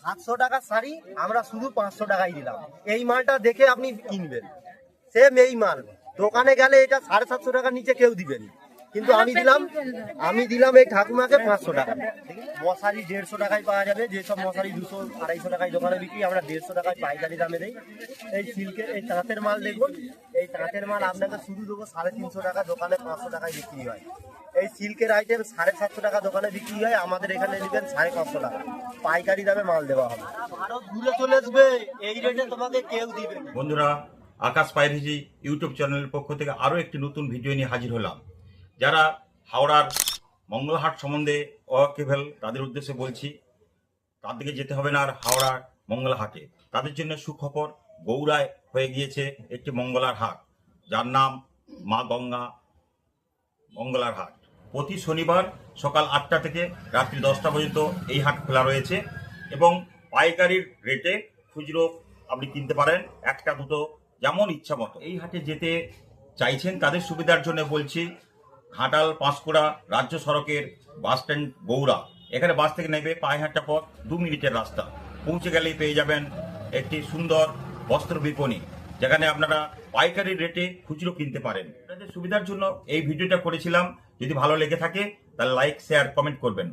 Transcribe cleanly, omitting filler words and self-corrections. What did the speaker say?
700 টাকার শাড়ি আমরা শুধু 500 টাকায় দিলাম। এই মালটা দেখে আপনি কিনবেন, সেম এই মাল দোকানে গেলে এটা 750 টাকার নিচে কেউ দিবেন, কিন্তু আমি দিলাম এই ঠাকুমাকে 500 টাকা। মশারি 150 টাকায় পাওয়া যাবে, যেসব মশারি 200-250 টাকায় দোকানে বিক্রি, আমরা 150 টাকায় পাইকারি দামে দেই। এই সিল্কের এই তাঁতের মাল দেখুন, এই তাঁতের মাল আপনাকে শুধু দেবো 350 টাকা, দোকানে 500 টাকায় বিক্রি হয়। এই সিল্কের আইটেম 750 টাকা দোকানে বিক্রি হয়, আমাদের এখানে নেবেন 550 টাকা, পাইকারি দামে মাল দেওয়া হবে। ভারত ঘুরে চলে আসবে, এই রেটে তোমাকে কেউ দিবে না। বন্ধুরা, আকাশ পাইরেজি ইউটিউব চ্যানেলের পক্ষ থেকে আরও একটি নতুন ভিডিও নিয়ে হাজির হলাম। যারা হাওড়ার মঙ্গলহাট সম্বন্ধে ওয়াকিবহাল তাদের উদ্দেশ্যে বলছি, তাদেরকে যেতে হবে না আর হাওড়ার মঙ্গলহাটে। তাদের জন্য সুখবর, গৌড়ায় হয়ে গিয়েছে একটি মঙ্গলার হাট, যার নাম মা গঙ্গা মঙ্গলার হাট। প্রতি শনিবার সকাল 8টা থেকে রাত্রি 10টা পর্যন্ত এই হাট খোলা রয়েছে এবং পাইকারির রেটে খুচরো আপনি কিনতে পারেন, একটা দুটো যেমন ইচ্ছা মতো। এই হাটে যেতে চাইছেন তাদের সুবিধার জন্য বলছি, ঘাটাল পাঁশকুড়া রাজ্য সড়কের বাস স্ট্যান্ড গৌড়া, এখানে বাস থেকে নেবে পায়ে হাঁটা পথ 2 মিনিটের রাস্তা। পৌঁছে গেলেই পেয়ে যাবেন একটি সুন্দর বস্ত্র বিপণী, যেখানে আপনারা পাইকারি রেটে খুচরো কিনতে পারেন। আপনাদের সুবিধার জন্য এই ভিডিওটা করেছিলাম। যদি ভালো লেগে থাকে তাহলে লাইক, শেয়ার, কমেন্ট করবেন।